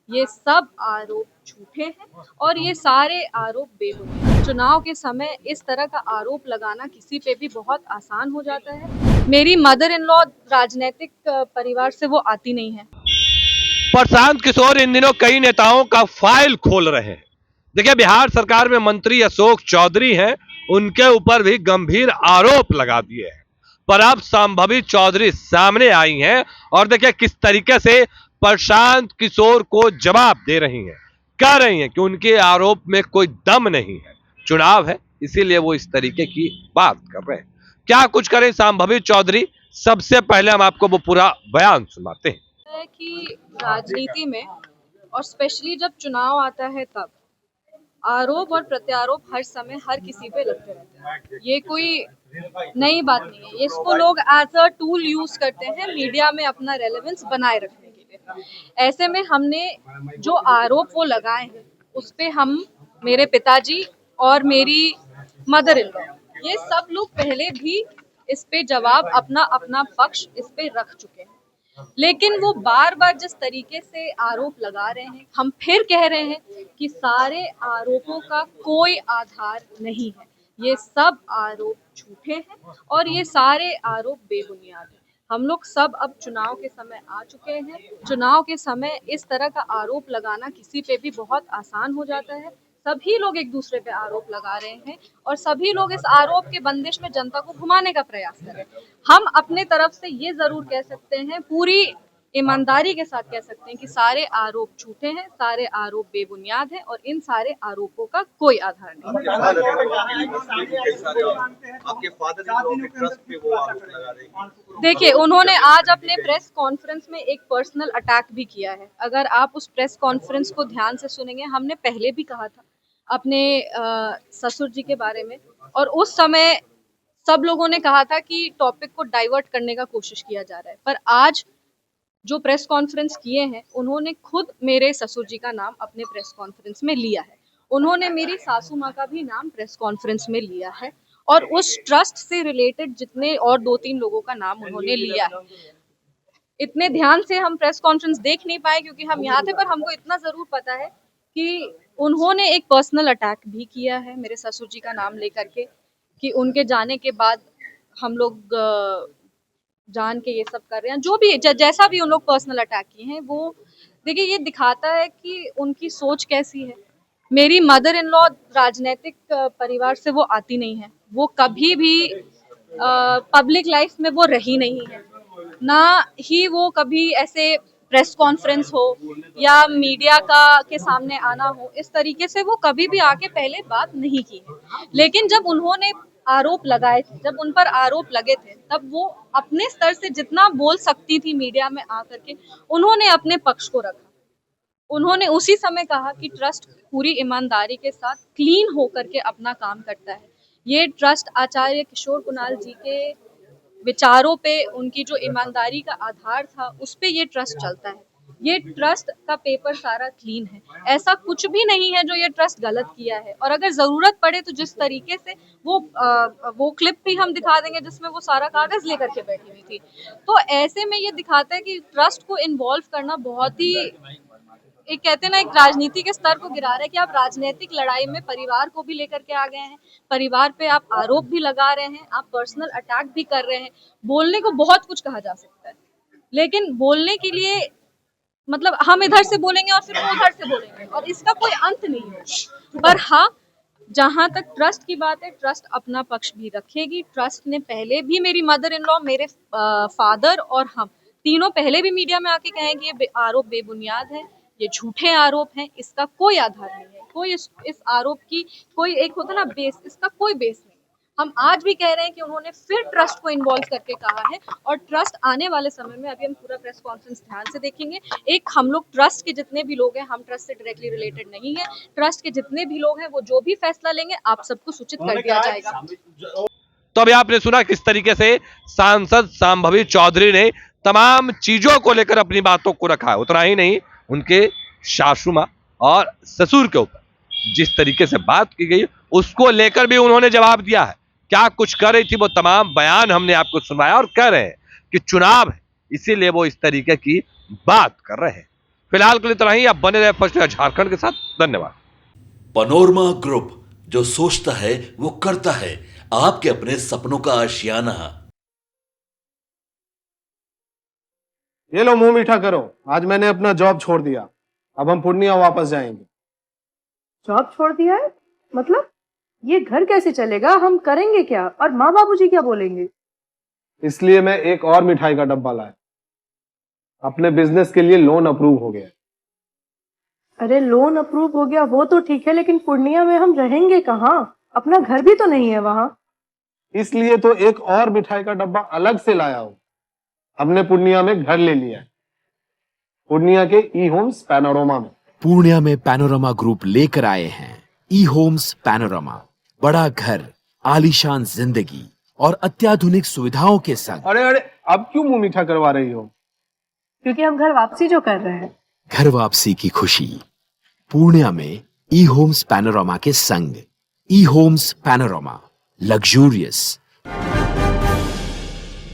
ये सब आरोप झूठे हैं और ये सारे आरोप बेबुनियाद। चुनाव के समय इस तरह का आरोप लगाना किसी पे भी बहुत आसान हो जाता है। मेरी मदर इन लॉ राजनीतिक परिवार से वो आती नहीं है। प्रशांत किशोर इन दिनों कई नेताओं का फाइल खोल रहे हैं। देखिए, बिहार सरकार में मंत्री अशोक चौधरी हैं, उनके ऊपर भी गंभीर आरोप लगा दिए हैं। पर अब संभवी चौधरी सामने आई हैं और देखिए किस तरीके से प्रशांत किशोर को जवाब दे रही हैं। कह रही हैं कि उनके आरोप में कोई दम नहीं है, चुनाव है इसीलिए वो इस तरीके की बात कर रहे हैं। क्या कुछ करें संभवी चौधरी, सबसे पहले हम आपको वो पूरा बयान सुनाते हैं। है कि राजनीति में और स्पेशली जब चुनाव आता है तब आरोप और प्रत्यारोप हर समय हर किसी पे लगते रहते हैं। ये कोई नई बात नहीं है। ये इसको लोग एज अ टूल यूज करते हैं मीडिया में अपना रेलेवेंस बनाए रखने के लिए। ऐसे में हमने जो आरोप वो लगाए हैं उस पे हम, मेरे पिताजी और मेरी मदर इन लॉ, ये सब लोग पहले भी इस पे जवाब अपना अपना पक्ष इस पे रख चुके हैं। लेकिन वो बार बार जिस तरीके से आरोप लगा रहे हैं, हम फिर कह रहे हैं कि सारे आरोपों का कोई आधार नहीं है। ये सब आरोप झूठे हैं और ये सारे आरोप बेबुनियाद हैं। हम लोग सब अब चुनाव के समय आ चुके हैं। चुनाव के समय इस तरह का आरोप लगाना किसी पे भी बहुत आसान हो जाता है। सभी लोग एक दूसरे पे आरोप लगा रहे हैं और सभी लोग इस आरोप के बंदिश में जनता को घुमाने का प्रयास कर रहे हैं। हम अपने तरफ से ये जरूर कह सकते हैं, पूरी ईमानदारी के साथ कह सकते हैं कि सारे आरोप झूठे हैं, सारे आरोप बेबुनियाद हैं और इन सारे आरोपों का कोई आधार नहीं। देखिए, उन्होंने आज अपने प्रेस कॉन्फ्रेंस में एक पर्सनल अटैक भी किया है। अगर आप उस प्रेस कॉन्फ्रेंस को ध्यान से सुनेंगे, हमने पहले भी कहा था अपने ससुर जी के बारे में, और उस समय सब लोगों ने कहा था कि टॉपिक को डाइवर्ट करने का कोशिश किया जा रहा है। पर आज जो प्रेस कॉन्फ्रेंस किए हैं, उन्होंने खुद मेरे ससुर जी का नाम अपने प्रेस कॉन्फ्रेंस में लिया है। उन्होंने मेरी सासू माँ का भी नाम प्रेस कॉन्फ्रेंस में लिया है और उस ट्रस्ट से रिलेटेड जितने और 2-3 लोगों का नाम उन्होंने लिया है। इतने ध्यान से हम प्रेस कॉन्फ्रेंस देख नहीं पाए क्योंकि हम यहाँ थे, पर हमको इतना जरूर पता है कि उन्होंने एक पर्सनल अटैक भी किया है मेरे ससुर जी का नाम लेकर के, कि उनके जाने के बाद हम लोग जान के ये सब कर रहे हैं। जो भी जैसा भी उन लोग पर्सनल अटैक किए हैं, वो देखिए ये दिखाता है कि उनकी सोच कैसी है। मेरी मदर इन लॉ राजनीतिक परिवार से वो आती नहीं है। वो कभी भी पब्लिक लाइफ में वो रही नहीं है, ना ही वो कभी ऐसे प्रेस कॉन्फ्रेंस हो या मीडिया का के सामने आना हो, इस तरीके से वो कभी भी आके पहले बात नहीं की है। लेकिन जब उन्होंने आरोप लगाए थे, जब उन पर आरोप लगे थे, तब वो अपने स्तर से जितना बोल सकती थी मीडिया में आकर के, उन्होंने अपने पक्ष को रखा। उन्होंने उसी समय कहा कि ट्रस्ट पूरी ईमानदारी के साथ क्लीन होकर के अपना काम करता है। ये ट्रस्ट आचार्य किशोर कुणाल जी के विचारों पे, उनकी जो ईमानदारी का आधार था, उस पे ये ट्रस्ट चलता है। ये ट्रस्ट का पेपर सारा क्लीन है। ऐसा कुछ भी नहीं है जो ये ट्रस्ट गलत किया है। और अगर जरूरत पड़े तो जिस तरीके से वो क्लिप भी हम दिखा देंगे जिसमें वो सारा कागज लेकर के बैठी हुई थी। तो ऐसे में ये दिखाता है कि ट्रस्ट को इन्वॉल्व करना बहुत ही, एक कहते हैं ना, एक राजनीति के स्तर को गिरा रहा है कि आप राजनीतिक लड़ाई में परिवार को भी लेकर के आ गए हैं। परिवार पे आप आरोप भी लगा रहे हैं, आप पर्सनल अटैक भी कर रहे हैं। बोलने को बहुत कुछ कहा जा सकता है, लेकिन बोलने के लिए मतलब हम इधर से बोलेंगे और फिर वो उधर से बोलेंगे और इसका कोई अंत नहीं है। पर हाँ, जहां तक ट्रस्ट की बात है, ट्रस्ट अपना पक्ष भी रखेगी। ट्रस्ट ने पहले भी, मेरी मदर इन लॉ, मेरे फादर और हम तीनों पहले भी मीडिया में आके कहें कि ये आरोप बेबुनियाद है, ये झूठे आरोप हैं, इसका कोई आधार नहीं है। कोई इस आरोप की कोई, एक होता ना बेस, इसका कोई बेस नहीं। हम आज भी कह रहे हैं कि उन्होंने फिर ट्रस्ट को इन्वॉल्व करके कहा है और ट्रस्ट आने वाले समय में, अभी हम पूरा प्रेस कॉन्फ्रेंस ध्यान से देखेंगे। एक हम लोग ट्रस्ट के जितने भी लोग हैं, हम ट्रस्ट से डायरेक्टली रिलेटेड नहीं है, ट्रस्ट के जितने भी लोग हैं वो जो भी फैसला लेंगे आप सबको सूचित कर दिया जाएगा। तो अभी आपने सुना किस तरीके से सांसद संभवी चौधरी ने तमाम चीजों को लेकर अपनी बातों को रखा है। उतना ही नहीं, उनके सासू माँ और ससुर के ऊपर जिस तरीके से बात की गई उसको लेकर भी उन्होंने जवाब दिया है। क्या कुछ कर रही थी वो तमाम बयान हमने आपको सुनाया और कह रहे हैं कि चुनाव है इसीलिए वो इस तरीके की बात कर रहे हैं। फिलहाल के लिए इतना ही। आप बने रहे फर्स्ट झारखंड के साथ। धन्यवाद। पनोरमा ग्रुप, जो सोचता है वो करता है। आपके अपने सपनों का आशियाना। ये लो मुंह मीठा करो, आज मैंने अपना जॉब छोड़ दिया। अब हम पूर्णिया वापस जाएंगे। जॉब छोड़ दिया है? मतलब ये घर कैसे चलेगा? हम करेंगे क्या? और माँ बाबूजी क्या बोलेंगे? इसलिए मैं एक और मिठाई का डब्बा लाया। अपने बिजनेस के लिए लोन अप्रूव हो गया। अरे लोन अप्रूव हो गया वो तो ठीक है, लेकिन पूर्णिया में हम रहेंगे कहाँ? अपना घर भी तो नहीं है वहां। इसलिए तो एक और मिठाई का डब्बा अलग से लाया हूं। हमने पूर्णिया में घर ले लिया है, पूर्णिया के ई होम्स पैनोरमा में। पूर्णिया में पैनोरमा ग्रुप लेकर आए हैं ई होम्स पैनोरमा। बड़ा घर, आलीशान जिंदगी और अत्याधुनिक सुविधाओं के संग। अरे अरे, अब क्यों मुंह मीठा करवा रही हो? क्योंकि हम घर वापसी जो कर रहे हैं। घर वापसी की खुशी पूर्णिया में ई होम्स पैनोरमा के संग। ई होम्स पैनोरमा, लग्जूरियस,